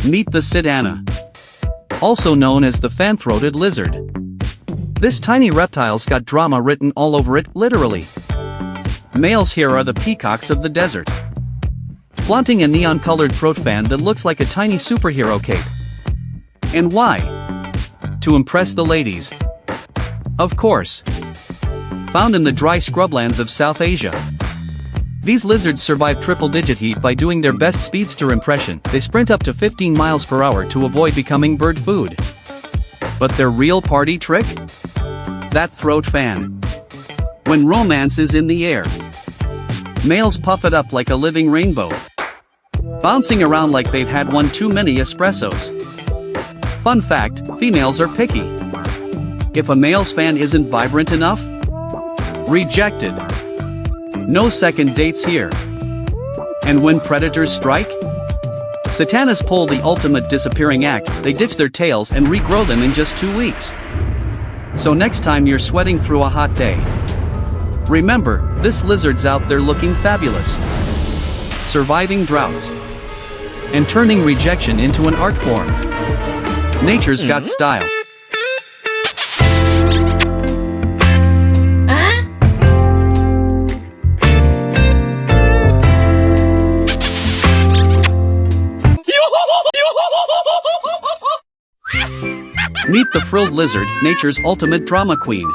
Meet the sitana, also known as the fan-throated lizard. This tiny reptile's got drama written all over it, literally. Males here are the peacocks of the desert, flaunting a neon-colored throat fan that looks like a tiny superhero cape. And why? To impress the ladies. Of course. Found in the dry scrublands of South Asia. These lizards survive triple-digit heat by doing their best speedster impression. They sprint up to 15 miles per hour to avoid becoming bird food. But their real party trick? That throat fan. When romance is in the air, males puff it up like a living rainbow, bouncing around like they've had one too many espressos. Fun fact, females are picky. If a male's fan isn't vibrant enough, rejected. No second dates here. And when predators strike? Satanas pull the ultimate disappearing act. They ditch their tails and regrow them in just 2 weeks. So next time you're sweating through a hot day, remember, this lizard's out there looking fabulous, surviving droughts, and turning rejection into an art form. Nature's got style. Meet the frilled lizard, nature's ultimate drama queen.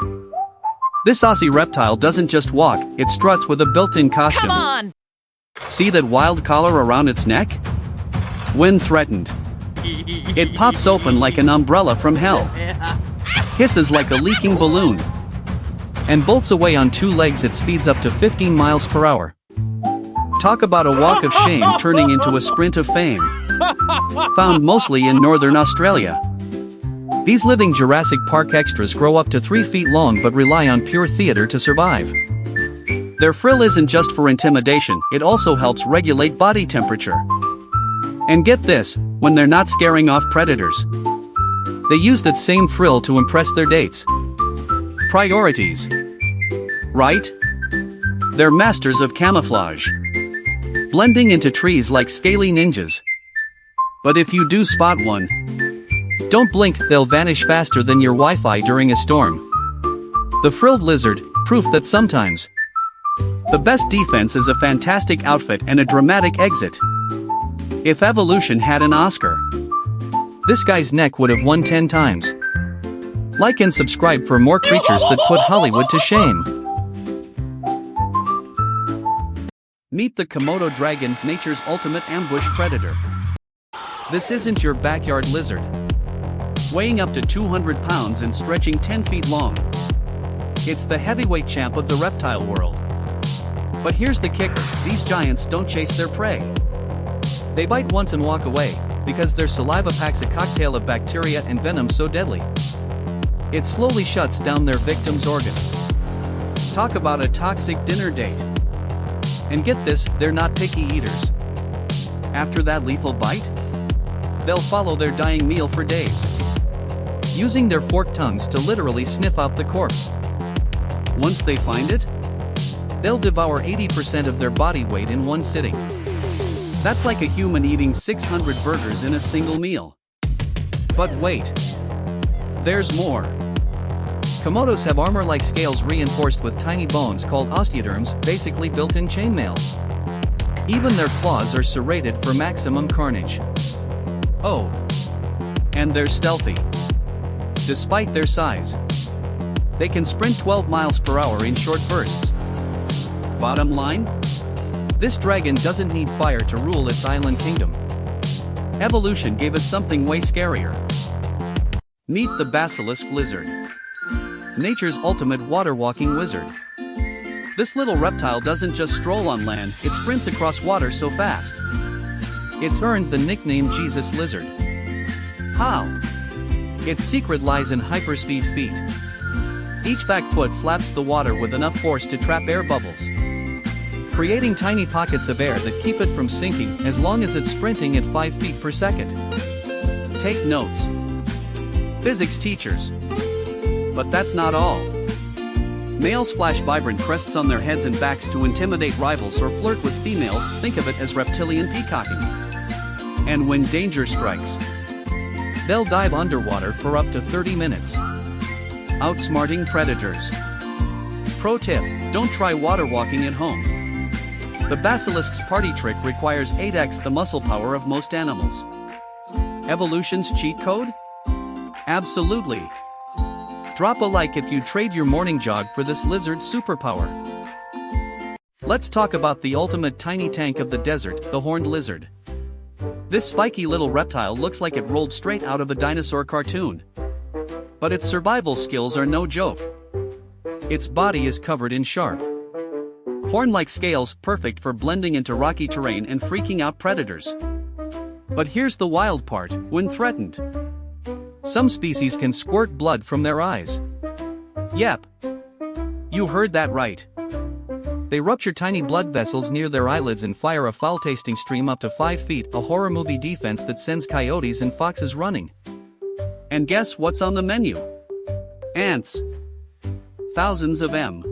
This Aussie reptile doesn't just walk, it struts with a built-in costume. Come on! See that wild collar around its neck? When threatened, it pops open like an umbrella from hell, hisses like a leaking balloon, and bolts away on 2 legs. It speeds up to 15 miles per hour. Talk about a walk of shame turning into a sprint of fame. Found mostly in northern Australia. These living Jurassic Park extras grow up to 3 feet long but rely on pure theater to survive. Their frill isn't just for intimidation, it also helps regulate body temperature. And get this, when they're not scaring off predators, they use that same frill to impress their dates. Priorities. Right? They're masters of camouflage, blending into trees like scaly ninjas. But if you do spot one, don't blink, they'll vanish faster than your Wi-Fi during a storm. The frilled lizard, proof that sometimes the best defense is a fantastic outfit and a dramatic exit. If evolution had an Oscar, this guy's neck would have won 10 times. Like and subscribe for more creatures that put Hollywood to shame. Meet the Komodo dragon, nature's ultimate ambush predator. This isn't your backyard lizard, weighing up to 200 pounds and stretching 10 feet long. It's the heavyweight champ of the reptile world. But here's the kicker, these giants don't chase their prey. They bite once and walk away, because their saliva packs a cocktail of bacteria and venom so deadly, it slowly shuts down their victims' organs. Talk about a toxic dinner date. And get this, they're not picky eaters. After that lethal bite, they'll follow their dying meal for days, using their forked tongues to literally sniff out the corpse. Once they find it, they'll devour 80% of their body weight in one sitting. That's like a human eating 600 burgers in a single meal. But wait, there's more. Komodos have armor-like scales reinforced with tiny bones called osteoderms, basically built-in chainmail. Even their claws are serrated for maximum carnage. Oh, and they're stealthy. Despite their size, they can sprint 12 miles per hour in short bursts. Bottom line? This dragon doesn't need fire to rule its island kingdom. Evolution gave it something way scarier. Meet the basilisk lizard, nature's ultimate water-walking wizard. This little reptile doesn't just stroll on land, it sprints across water so fast. It's earned the nickname Jesus Lizard. How? Its secret lies in hyperspeed feet. Each back foot slaps the water with enough force to trap air bubbles, creating tiny pockets of air that keep it from sinking as long as it's sprinting at 5 feet per second. Take notes, physics teachers. But that's not all. Males flash vibrant crests on their heads and backs to intimidate rivals or flirt with females, think of it as reptilian peacocking. And when danger strikes, they'll dive underwater for up to 30 minutes, outsmarting predators. Pro tip: don't try water walking at home. The basilisk's party trick requires 8x the muscle power of most animals. Evolution's cheat code? Absolutely. Drop a like if you trade your morning jog for this lizard's superpower. Let's talk about the ultimate tiny tank of the desert, the horned lizard. This spiky little reptile looks like it rolled straight out of a dinosaur cartoon. But its survival skills are no joke. Its body is covered in sharp, horn-like scales, perfect for blending into rocky terrain and freaking out predators. But here's the wild part: when threatened, some species can squirt blood from their eyes. Yep. You heard that right. They rupture tiny blood vessels near their eyelids and fire a foul-tasting stream up to 5 feet, a horror movie defense that sends coyotes and foxes running. And guess what's on the menu? Ants. Thousands of them.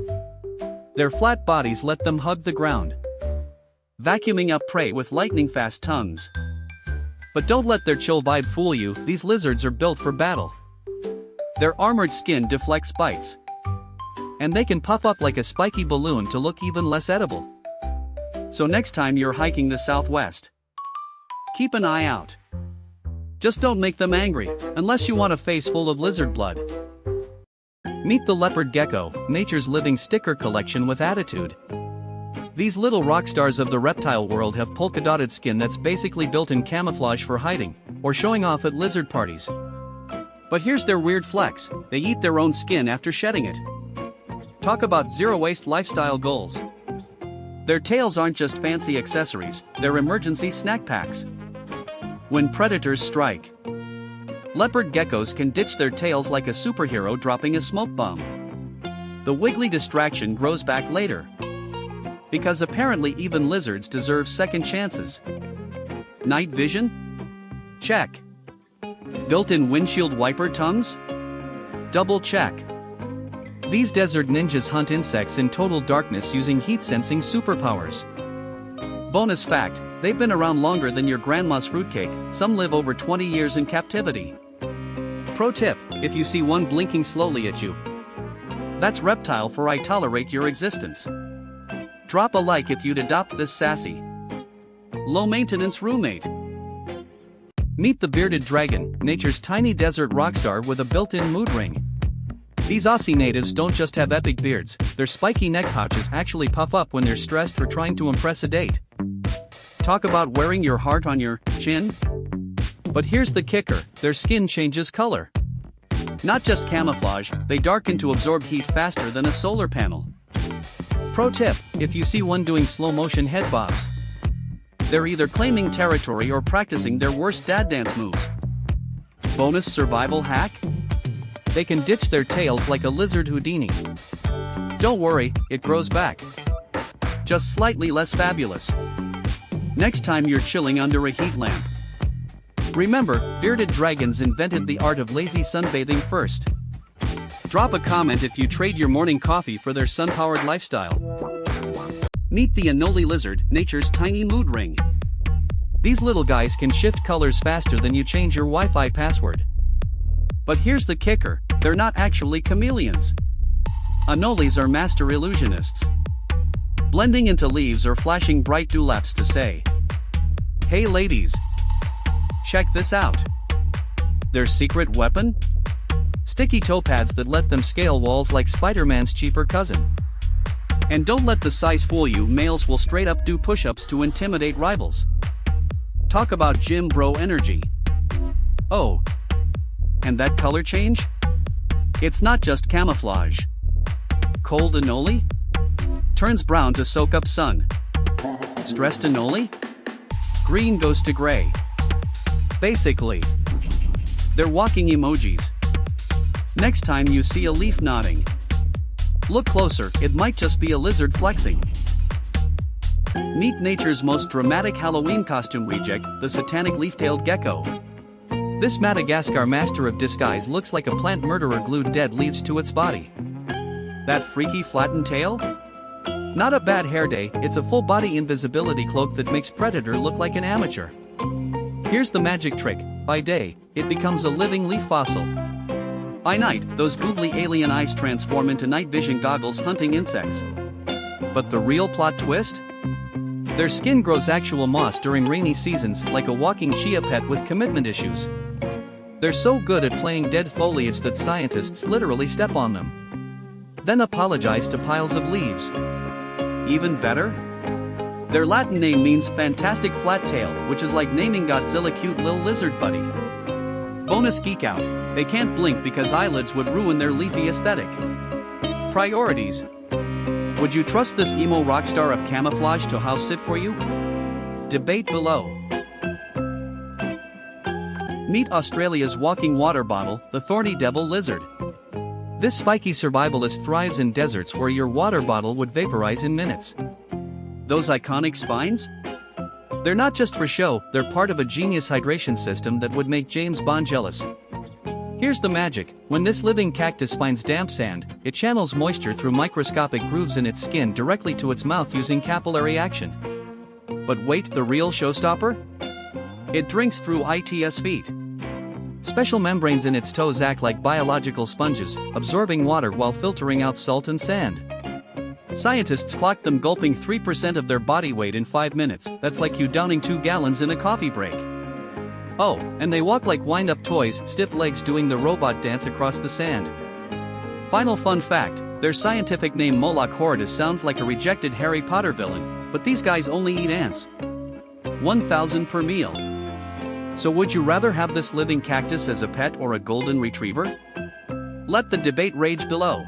Their flat bodies let them hug the ground, vacuuming up prey with lightning-fast tongues. But don't let their chill vibe fool you, these lizards are built for battle. Their armored skin deflects bites, and they can puff up like a spiky balloon to look even less edible. So next time you're hiking the Southwest, keep an eye out. Just don't make them angry, unless you want a face full of lizard blood. Meet the leopard gecko, nature's living sticker collection with attitude. These little rock stars of the reptile world have polka-dotted skin that's basically built in camouflage for hiding, or showing off at lizard parties. But here's their weird flex: they eat their own skin after shedding it. Talk about zero-waste lifestyle goals. Their tails aren't just fancy accessories, they're emergency snack packs. When predators strike, leopard geckos can ditch their tails like a superhero dropping a smoke bomb. The wiggly distraction grows back later, because apparently even lizards deserve second chances. Night vision? Check. Built-in windshield wiper tongues? Double check. These desert ninjas hunt insects in total darkness using heat-sensing superpowers. Bonus fact: they've been around longer than your grandma's fruitcake, some live over 20 years in captivity. Pro tip: if you see one blinking slowly at you, that's reptile for I tolerate your existence. Drop a like if you'd adopt this sassy, low-maintenance roommate. Meet the bearded dragon, nature's tiny desert rockstar with a built-in mood ring. These Aussie natives don't just have epic beards, their spiky neck pouches actually puff up when they're stressed or trying to impress a date. Talk about wearing your heart on your chin? But here's the kicker: their skin changes color. Not just camouflage, they darken to absorb heat faster than a solar panel. Pro tip: if you see one doing slow-motion head bobs, they're either claiming territory or practicing their worst dad dance moves. Bonus survival hack? They can ditch their tails like a lizard Houdini. Don't worry, it grows back, just slightly less fabulous. Next time you're chilling under a heat lamp, remember, bearded dragons invented the art of lazy sunbathing first. Drop a comment if you trade your morning coffee for their sun-powered lifestyle. Meet the Anole lizard, nature's tiny mood ring. These little guys can shift colors faster than you change your Wi-Fi password. But here's the kicker: they're not actually chameleons. Anoles are master illusionists, blending into leaves or flashing bright dewlaps to say, "Hey ladies, check this out." Their secret weapon? Sticky toe pads that let them scale walls like Spider-Man's cheaper cousin. And don't let the size fool you, males will straight up do push-ups to intimidate rivals. Talk about gym bro energy. Oh, and that color change? It's not just camouflage. Cold Anole? Turns brown to soak up sun. Stressed Anole? Green goes to gray. Basically, they're walking emojis. Next time you see a leaf nodding, look closer, it might just be a lizard flexing. Meet nature's most dramatic Halloween costume reject, the satanic leaf-tailed gecko. This Madagascar master of disguise looks like a plant murderer glued dead leaves to its body. That freaky flattened tail? Not a bad hair day, it's a full body invisibility cloak that makes Predator look like an amateur. Here's the magic trick: by day, it becomes a living leaf fossil. By night, those googly alien eyes transform into night vision goggles hunting insects. But the real plot twist? Their skin grows actual moss during rainy seasons, like a walking chia pet with commitment issues. They're so good at playing dead foliage that scientists literally step on them, then apologize to piles of leaves. Even better? Their Latin name means fantastic flat tail, which is like naming Godzilla cute little lizard buddy. Bonus geek out, they can't blink because eyelids would ruin their leafy aesthetic. Priorities. Would you trust this emo rockstar of camouflage to house sit for you? Debate below. Meet Australia's walking water bottle, the thorny devil lizard. This spiky survivalist thrives in deserts where your water bottle would vaporize in minutes. Those iconic spines? They're not just for show, they're part of a genius hydration system that would make James Bond jealous. Here's the magic: when this living cactus finds damp sand, it channels moisture through microscopic grooves in its skin directly to its mouth using capillary action. But wait, the real showstopper? It drinks through its feet. Special membranes in its toes act like biological sponges, absorbing water while filtering out salt and sand. Scientists clocked them gulping 3% of their body weight in 5 minutes. That's like you downing 2 gallons in a coffee break. Oh, and they walk like wind-up toys, stiff legs doing the robot dance across the sand. Final fun fact, their scientific name Moloch Horridus sounds like a rejected Harry Potter villain, but these guys only eat ants. 1,000 per meal. So would you rather have this living cactus as a pet or a golden retriever? Let the debate rage below.